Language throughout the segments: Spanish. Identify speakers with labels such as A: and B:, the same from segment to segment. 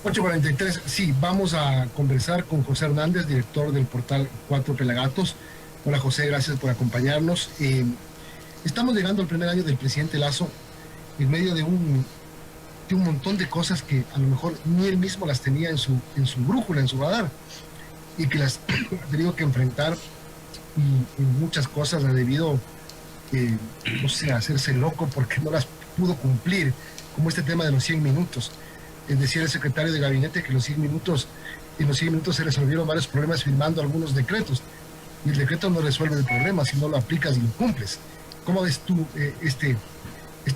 A: 8:43, sí, vamos a conversar con José Hernández, director del portal Cuatro Pelagatos. Hola José, gracias por acompañarnos. Estamos llegando al primer año del presidente Lasso en medio de un montón de cosas que a lo mejor ni él mismo las tenía en su brújula, en su radar, y que las ha tenido que enfrentar, y en muchas cosas ha debido, no sé, hacerse loco porque no las pudo cumplir, como este tema de los 100 minutos. Decía el secretario de gabinete que en los 100 minutos se resolvieron varios problemas firmando algunos decretos, y el decreto no resuelve el problema si no lo aplicas y lo cumples. ¿Cómo ves tú este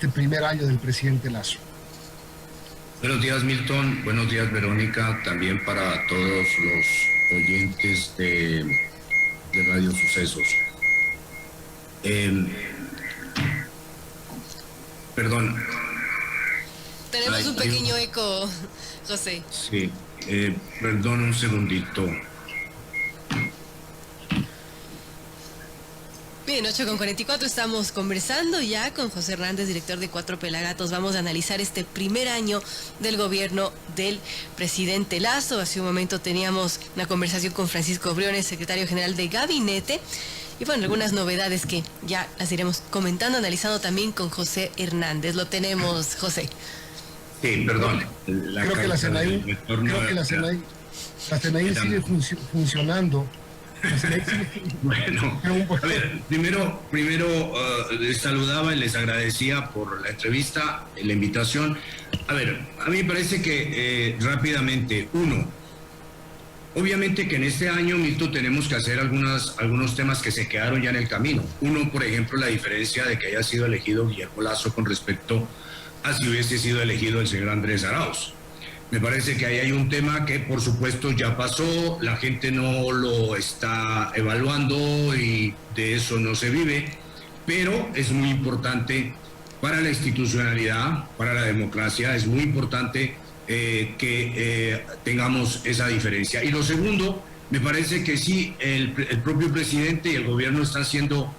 A: primer año del presidente Lasso?
B: Buenos días, Milton. Buenos días, Verónica. También para todos los oyentes de Radio Sucesos. Perdón.
C: Tenemos un pequeño eco, José.
B: Sí, perdón un segundito.
C: Bien, 8:44, estamos conversando ya con José Hernández, director de Cuatro Pelagatos. Vamos a analizar este primer año del gobierno del presidente Lasso. Hace un momento teníamos una conversación con Francisco Briones, secretario general de Gabinete. Y bueno, algunas novedades que ya las iremos comentando, analizando también con José Hernández. Lo tenemos, José.
B: Sí, perdón.
A: Creo que la CNI sigue funcionando.
B: Bueno, a ver, primero les saludaba y les agradecía por la entrevista, la invitación. A ver, a mí me parece que rápidamente, obviamente que en este año, Milton, tenemos que hacer algunos temas que se quedaron ya en el camino. Uno, por ejemplo, la diferencia de que haya sido elegido Guillermo Lasso con respecto a si hubiese sido elegido el señor Andrés Arauz. Me parece que ahí hay un tema que, por supuesto, ya pasó, la gente no lo está evaluando y de eso no se vive, pero es muy importante para la institucionalidad, para la democracia, es muy importante que tengamos esa diferencia. Y lo segundo, me parece que sí, el propio presidente y el gobierno están siendo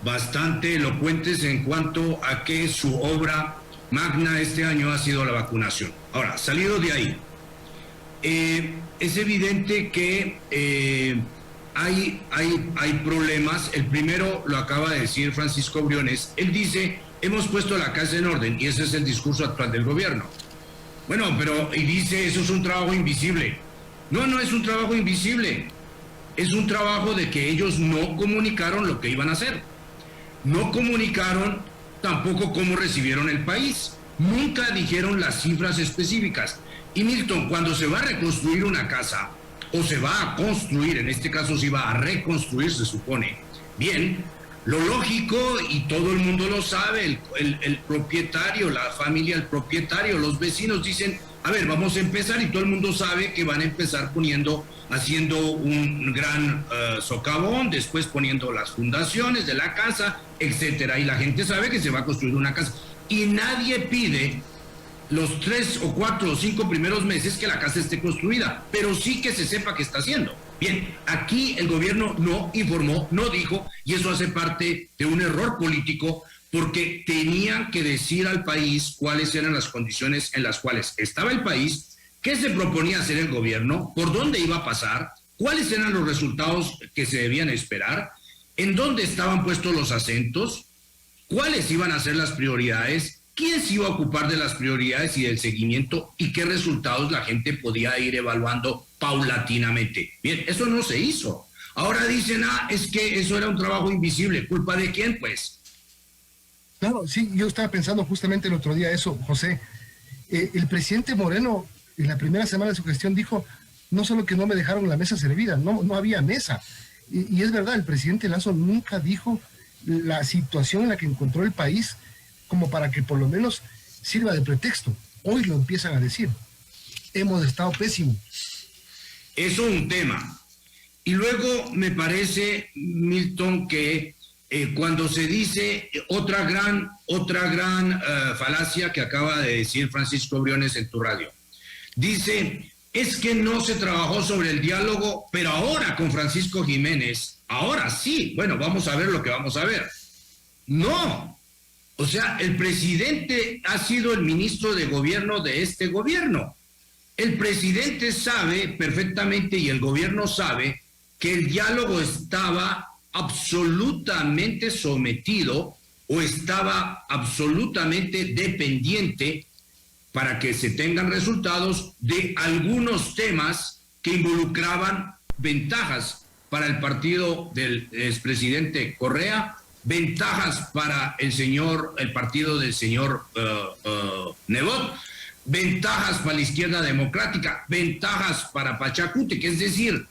B: bastante elocuentes en cuanto a que su obra magna este año ha sido la vacunación. Ahora, salido de ahí, es evidente que hay problemas. El primero lo acaba de decir Francisco Briones. Él dice, hemos puesto la casa en orden, y ese es el discurso actual del gobierno. Bueno, y dice, eso es un trabajo invisible. No es un trabajo invisible. Es un trabajo de que ellos no comunicaron lo que iban a hacer. No comunicaron tampoco cómo recibieron el país. Nunca dijeron las cifras específicas. Y Milton, cuando se va a reconstruir una casa, o se va a construir, en este caso se va a reconstruir, se supone, bien, lo lógico, y todo el mundo lo sabe, el propietario, la familia, el propietario, los vecinos dicen, a ver, vamos a empezar, y todo el mundo sabe que van a empezar haciendo un gran socavón, después poniendo las fundaciones de la casa, etcétera, y la gente sabe que se va a construir una casa, y nadie pide los 3 o 4 o 5 primeros meses que la casa esté construida, pero sí que se sepa qué está haciendo. Bien, aquí el gobierno no informó, no dijo, y eso hace parte de un error político, porque tenían que decir al país cuáles eran las condiciones en las cuales estaba el país, qué se proponía hacer el gobierno, por dónde iba a pasar, cuáles eran los resultados que se debían esperar, en dónde estaban puestos los acentos, cuáles iban a ser las prioridades, quién se iba a ocupar de las prioridades y del seguimiento, y qué resultados la gente podía ir evaluando paulatinamente. Bien, eso no se hizo. Ahora dicen, es que eso era un trabajo invisible. ¿Culpa de quién, pues?
A: Claro, sí, yo estaba pensando justamente el otro día eso, José. El presidente Moreno, en la primera semana de su gestión, dijo, no solo que no me dejaron la mesa servida, no había mesa. Y es verdad, el presidente Lasso nunca dijo la situación en la que encontró el país como para que por lo menos sirva de pretexto. Hoy lo empiezan a decir. Hemos estado pésimos.
B: Eso es un tema. Y luego me parece, Milton, que cuando se dice otra gran falacia que acaba de decir Francisco Briones en tu radio, dice, es que no se trabajó sobre el diálogo, pero ahora con Francisco Jiménez, ahora sí, bueno, vamos a ver lo que vamos a ver. No, o sea, el presidente ha sido el ministro de gobierno de este gobierno. El presidente sabe perfectamente y el gobierno sabe que el diálogo estaba absolutamente sometido o estaba absolutamente dependiente para que se tengan resultados de algunos temas que involucraban ventajas para el partido del expresidente Correa, ventajas para el partido del señor Nebot, ventajas para la izquierda democrática, ventajas para Pachacútec, es decir,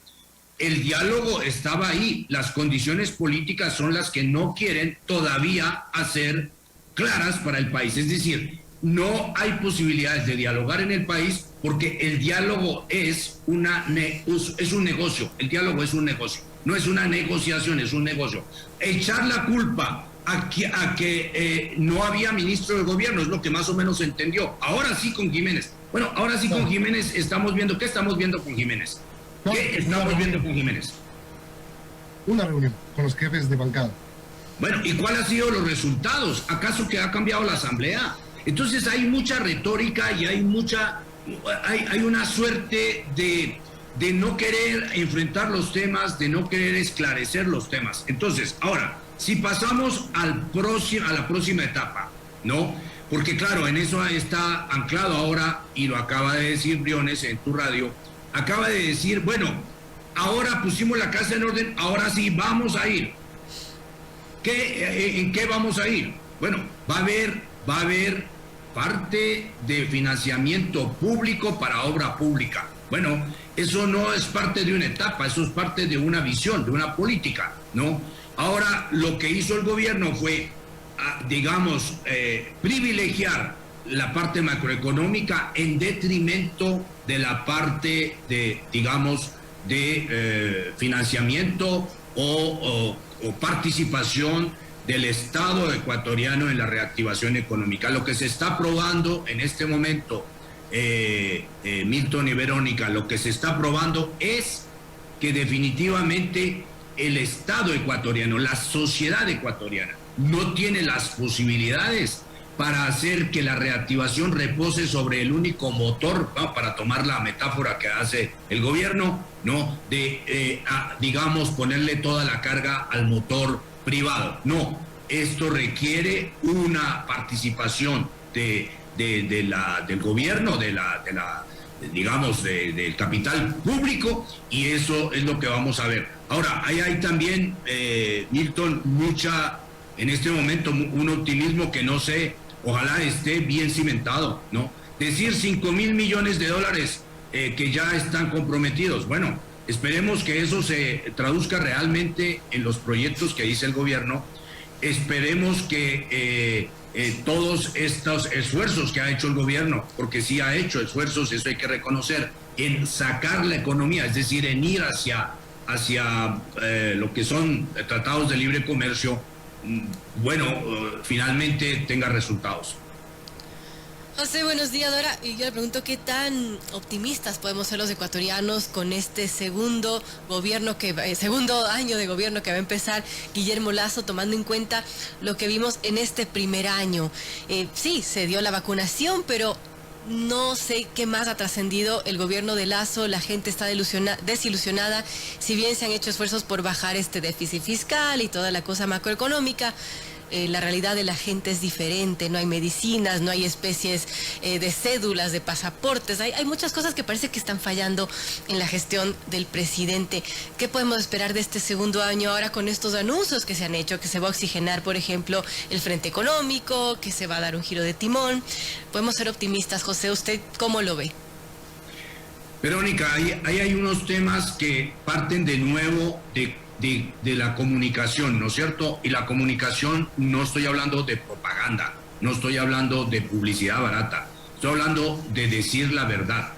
B: el diálogo estaba ahí, las condiciones políticas son las que no quieren todavía hacer claras para el país, es decir, no hay posibilidades de dialogar en el país porque el diálogo es un negocio, el diálogo es un negocio, no es una negociación, es un negocio. Echar la culpa a que no había ministro de gobierno es lo que más o menos se entendió. Ahora sí con Jiménez. Bueno, ahora sí con Jiménez estamos viendo, ¿qué estamos viendo con Jiménez? ¿Qué estamos viendo con Jiménez?
A: Una reunión con los jefes de bancada.
B: Bueno, ¿y cuáles han sido los resultados? ¿Acaso que ha cambiado la asamblea? Entonces hay mucha retórica y hay una suerte de no querer enfrentar los temas, de no querer esclarecer los temas. Entonces, ahora, si pasamos a la próxima etapa, ¿no? Porque claro, en eso está anclado ahora, y lo acaba de decir Briones en tu radio, acaba de decir, bueno, ahora pusimos la casa en orden, ahora sí vamos a ir. ¿En qué vamos a ir? Bueno, va a haber parte de financiamiento público para obra pública. Bueno, eso no es parte de una etapa, eso es parte de una visión, de una política, ¿no? Ahora, lo que hizo el gobierno fue, digamos, privilegiar la parte macroeconómica en detrimento de la parte de, digamos, de financiamiento o participación del Estado ecuatoriano en la reactivación económica. Lo que se está probando en este momento, Milton y Verónica, lo que se está probando es que definitivamente el Estado ecuatoriano, la sociedad ecuatoriana, no tiene las posibilidades para hacer que la reactivación repose sobre el único motor, ¿no? Para tomar la metáfora que hace el gobierno, ¿no? De, digamos, ponerle toda la carga al motor privado. No, esto requiere una participación del gobierno, digamos, del capital público, y eso es lo que vamos a ver. Ahora, hay también, Milton, en este momento, un optimismo que no sé, ojalá esté bien cimentado, ¿no? Decir 5,000 millones de dólares que ya están comprometidos, bueno, esperemos que eso se traduzca realmente en los proyectos que dice el gobierno. Esperemos que todos estos esfuerzos que ha hecho el gobierno, porque sí ha hecho esfuerzos, eso hay que reconocer, en sacar la economía, es decir, en ir hacia lo que son tratados de libre comercio, bueno, finalmente tenga resultados.
C: José, buenos días. Ahora, yo le pregunto qué tan optimistas podemos ser los ecuatorianos con este segundo año de gobierno que va a empezar Guillermo Lasso, tomando en cuenta lo que vimos en este primer año. Sí, se dio la vacunación, pero no sé qué más ha trascendido el gobierno de Lasso. La gente está desilusionada, si bien se han hecho esfuerzos por bajar este déficit fiscal y toda la cosa macroeconómica. La realidad de la gente es diferente, no hay medicinas, no hay especies de cédulas, de pasaportes, hay muchas cosas que parece que están fallando en la gestión del presidente. ¿Qué podemos esperar de este segundo año ahora con estos anuncios que se han hecho, que se va a oxigenar, por ejemplo, el frente económico, que se va a dar un giro de timón? Podemos ser optimistas. José, ¿usted cómo lo ve?
B: Verónica, ahí hay unos temas que parten de nuevo de la comunicación, ¿no es cierto? Y la comunicación, no estoy hablando de propaganda, no estoy hablando de publicidad barata, estoy hablando de decir la verdad.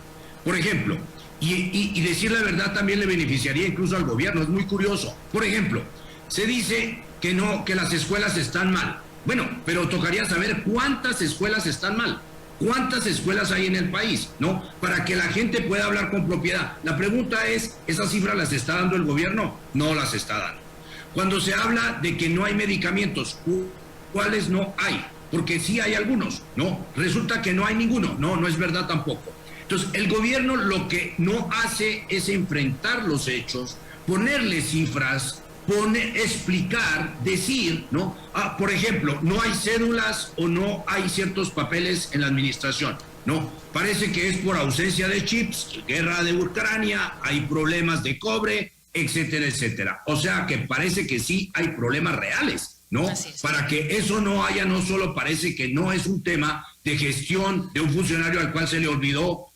B: Por ejemplo, y decir la verdad también le beneficiaría incluso al gobierno, es muy curioso. Por ejemplo, se dice que las escuelas están mal. Bueno, pero tocaría saber cuántas escuelas están mal. ¿Cuántas escuelas hay en el país? ¿No? Para que la gente pueda hablar con propiedad. La pregunta es, ¿esas cifras las está dando el gobierno? No las está dando. Cuando se habla de que no hay medicamentos, ¿cuáles no hay? Porque sí hay algunos, ¿no? Resulta que no hay ninguno. No, no es verdad tampoco. Entonces, el gobierno lo que no hace es enfrentar los hechos, ponerle cifras, explicar, decir, ¿no? Por ejemplo, no hay cédulas o no hay ciertos papeles en la administración, ¿no? Parece que es por ausencia de chips, guerra de Ucrania, hay problemas de cobre, etcétera, etcétera. O sea que parece que sí hay problemas reales, ¿no? Para que eso no haya, no solo parece que no es un tema de gestión de un funcionario al cual se le olvidó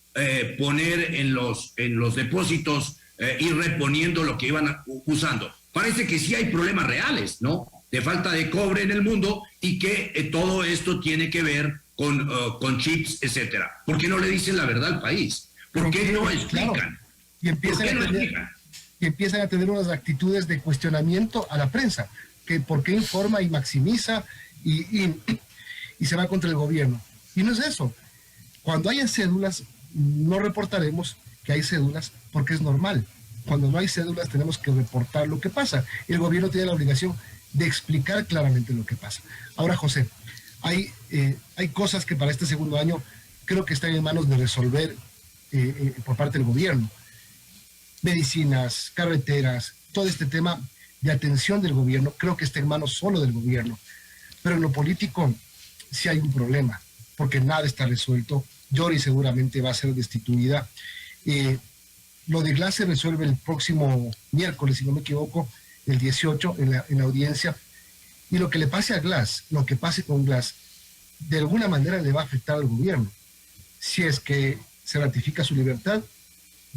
B: poner en los depósitos, ir reponiendo lo que iban usando. Parece que sí hay problemas reales, ¿no? De falta de cobre en el mundo y que todo esto tiene que ver con chips, etcétera. ¿Por qué no le dicen la verdad al país? ¿Por qué no explican?
A: Claro. Y empiezan a tener unas actitudes de cuestionamiento a la prensa, que por qué informa y maximiza y se va contra el gobierno. Y no es eso. Cuando haya cédulas, no reportaremos que hay cédulas porque es normal. Cuando no hay cédulas tenemos que reportar lo que pasa. El gobierno tiene la obligación de explicar claramente lo que pasa. Ahora, José, hay cosas que para este segundo año creo que están en manos de resolver por parte del gobierno. Medicinas, carreteras, todo este tema de atención del gobierno, creo que está en manos solo del gobierno. Pero en lo político sí hay un problema, porque nada está resuelto. Yori seguramente va a ser destituida. Lo de Glass se resuelve el próximo miércoles, si no me equivoco, el 18, en la audiencia. Y lo que le pase a Glass, lo que pase con Glass, de alguna manera le va a afectar al gobierno. Si es que se ratifica su libertad,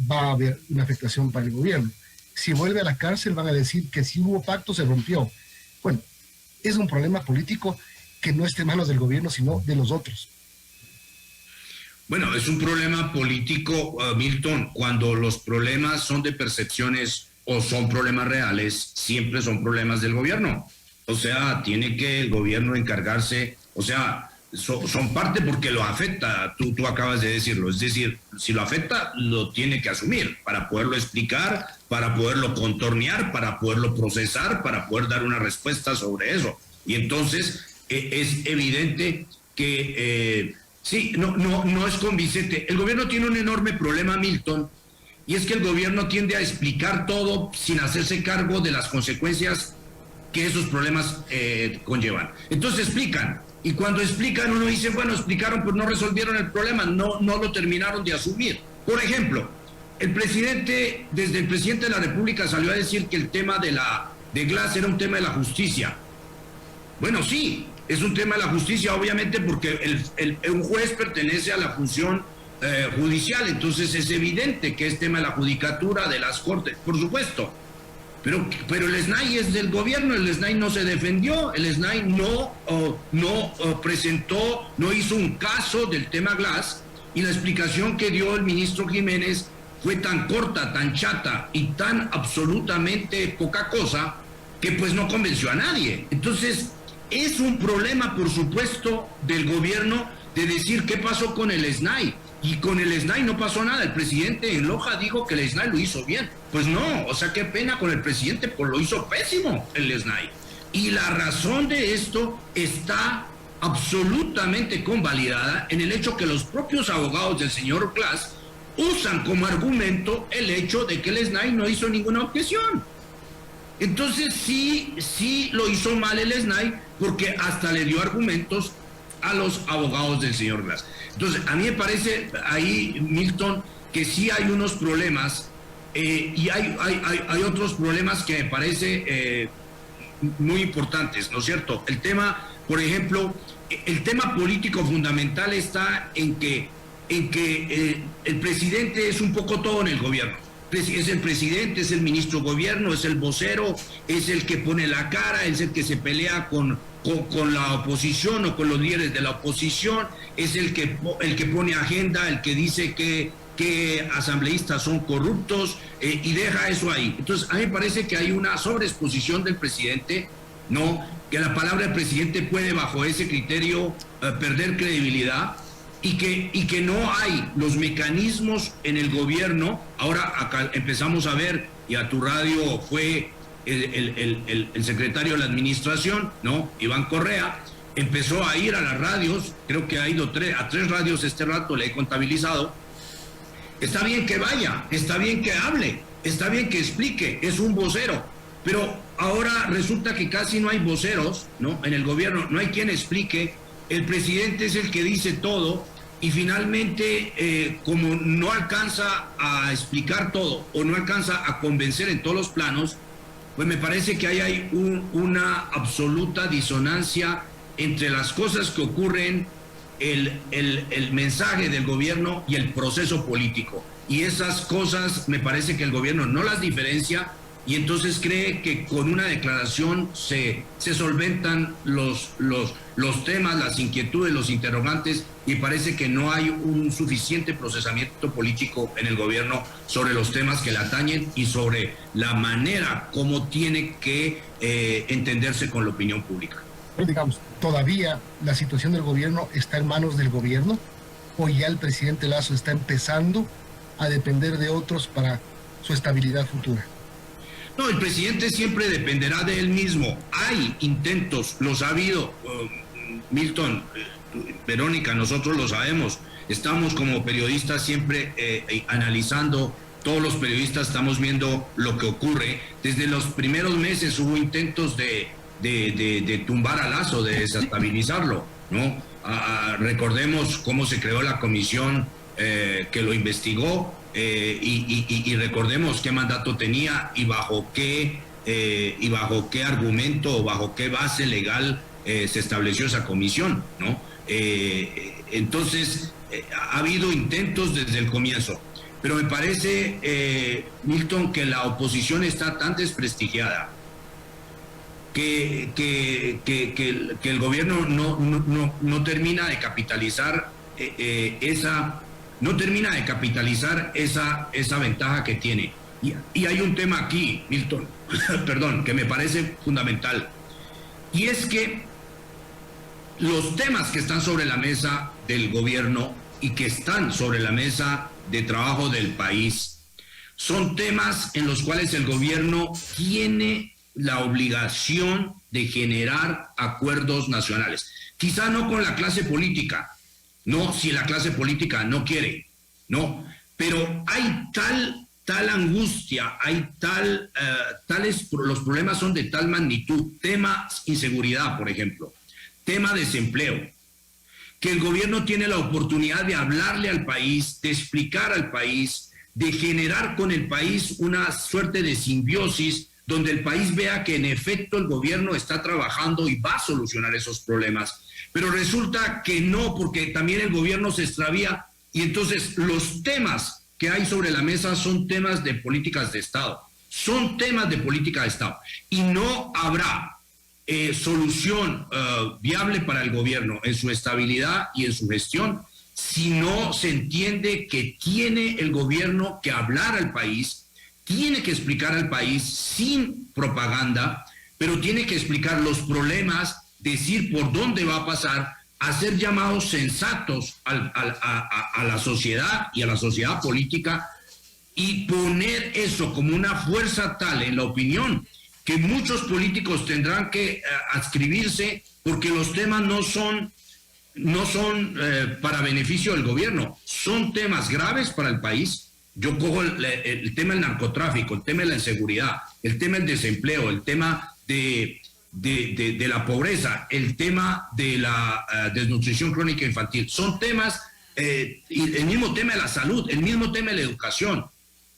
A: va a haber una afectación para el gobierno. Si vuelve a la cárcel, van a decir que si hubo pacto, se rompió. Bueno, es un problema político que no esté en manos del gobierno, sino de los otros.
B: Bueno, es un problema político, Milton, cuando los problemas son de percepciones o son problemas reales, siempre son problemas del gobierno. O sea, tiene que el gobierno encargarse, o sea, son parte porque lo afecta, tú acabas de decirlo, es decir, si lo afecta, lo tiene que asumir para poderlo explicar, para poderlo contornear, para poderlo procesar, para poder dar una respuesta sobre eso. Y entonces es evidente que... sí, no es convincente. El gobierno tiene un enorme problema, Milton, y es que el gobierno tiende a explicar todo sin hacerse cargo de las consecuencias que esos problemas conllevan. Entonces explican, y cuando explican uno dice, bueno, explicaron, pero no resolvieron el problema, no lo terminaron de asumir. Por ejemplo, desde el presidente de la República salió a decir que el tema de Glass era un tema de la justicia. Bueno, sí, es un tema de la justicia, obviamente, porque un juez pertenece a la función judicial, entonces es evidente que es tema de la judicatura, de las cortes, por supuesto. Pero el SNAI es del gobierno, el SNAI no se defendió, el SNAI no presentó, no hizo un caso del tema Glass, y la explicación que dio el ministro Jiménez fue tan corta, tan chata y tan absolutamente poca cosa que pues no convenció a nadie. Entonces es un problema, por supuesto, del gobierno de decir qué pasó con el SNAI. Y con el SNAI no pasó nada. El presidente en Loja dijo que el SNAI lo hizo bien. Pues no, o sea, qué pena con el presidente, pues lo hizo pésimo el SNAI. Y la razón de esto está absolutamente convalidada en el hecho que los propios abogados del señor Glass usan como argumento el hecho de que el SNAI no hizo ninguna objeción. Entonces sí lo hizo mal el SNAI porque hasta le dio argumentos a los abogados del señor Glass. Entonces, a mí me parece ahí, Milton, que sí hay unos problemas y hay otros problemas que me parece muy importantes, ¿no es cierto? El tema, por ejemplo, el tema político fundamental está en que el presidente es un poco todo en el gobierno. Es el presidente, es el ministro de gobierno, es el vocero, es el que pone la cara, es el que se pelea con la oposición o con los líderes de la oposición, es el que pone agenda, el que dice que asambleístas son corruptos y deja eso ahí. Entonces, a mí me parece que hay una sobreexposición del presidente, ¿no? Que la palabra del presidente puede, bajo ese criterio, perder credibilidad. Y que no hay los mecanismos en el gobierno. Ahora acá empezamos a ver, y a tu radio fue el secretario de la administración, ¿no? Iván Correa, empezó a ir a las radios, creo que ha ido a tres radios este rato, le he contabilizado, Está bien que vaya, está bien que hable, está bien que explique, es un vocero, pero ahora resulta que casi no hay voceros, ¿no? En el gobierno no hay quien explique, el presidente es el que dice todo y finalmente como no alcanza a explicar todo o no alcanza a convencer en todos los planos, pues me parece que ahí hay una absoluta disonancia entre las cosas que ocurren, el mensaje del gobierno y el proceso político. Y esas cosas me parece que el gobierno no las diferencia y entonces cree que con una declaración se solventan los temas, las inquietudes, los interrogantes, y parece que no hay un suficiente procesamiento político en el gobierno sobre los temas que le atañen y sobre la manera como tiene que entenderse con la opinión pública.
A: Pero digamos, ¿todavía la situación del gobierno está en manos del gobierno? ¿O ya el presidente Lasso está empezando a depender de otros para su estabilidad futura?
B: No, el presidente siempre dependerá de él mismo. Hay intentos, los ha habido, Milton, Verónica, nosotros lo sabemos. Estamos como periodistas siempre analizando, todos los periodistas estamos viendo lo que ocurre. Desde los primeros meses hubo intentos de tumbar a Lasso, de desestabilizarlo, ¿no? Recordemos cómo se creó la comisión que lo investigó, y recordemos qué mandato tenía y bajo qué argumento o bajo qué base legal se estableció esa comisión, ¿no? Entonces ha habido intentos desde el comienzo, pero me parece, Milton, que la oposición está tan desprestigiada que el gobierno no termina de capitalizar esa ventaja que tiene. Y hay un tema aquí, Milton, perdón, que me parece fundamental, y es que los temas que están sobre la mesa del gobierno y que están sobre la mesa de trabajo del país son temas en los cuales el gobierno tiene la obligación de generar acuerdos nacionales. Quizá no con la clase política, no si la clase política no quiere, no, pero hay tal angustia, hay los problemas son de tal magnitud, tema inseguridad, por ejemplo, tema desempleo, que el gobierno tiene la oportunidad de hablarle al país, de explicar al país, de generar con el país una suerte de simbiosis donde el país vea que en efecto el gobierno está trabajando y va a solucionar esos problemas. Pero resulta que no, porque también el gobierno se extravía y entonces los temas que hay sobre la mesa son temas de políticas de Estado, son temas de política de Estado y no habrá solución viable para el gobierno en su estabilidad y en su gestión si no se entiende que tiene el gobierno que hablar al país, tiene que explicar al país sin propaganda, pero tiene que explicar los problemas, decir por dónde va a pasar, hacer llamados sensatos a la sociedad y a la sociedad política y poner eso como una fuerza tal en la opinión que muchos políticos tendrán que adscribirse porque los temas no son para beneficio del gobierno, son temas graves para el país. Yo cojo el tema del narcotráfico, el tema de la inseguridad, el tema del desempleo, el tema de la pobreza, el tema de la desnutrición crónica infantil. Son temas, el mismo tema de la salud, el mismo tema de la educación.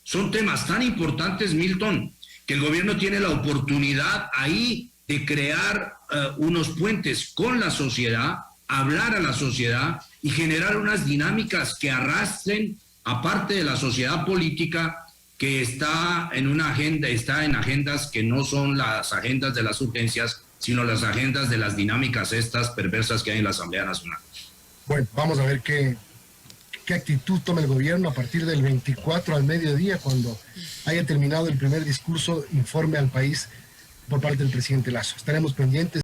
B: Son temas tan importantes, Milton, que el gobierno tiene la oportunidad ahí de crear unos puentes con la sociedad, hablar a la sociedad y generar unas dinámicas que arrastren aparte de la sociedad política que está en una agenda, está en agendas que no son las agendas de las urgencias, sino las agendas de las dinámicas estas perversas que hay en la Asamblea Nacional.
A: Bueno, vamos a ver qué actitud toma el gobierno a partir del 24 al mediodía, cuando haya terminado el primer discurso informe al país por parte del presidente Lasso. Estaremos pendientes.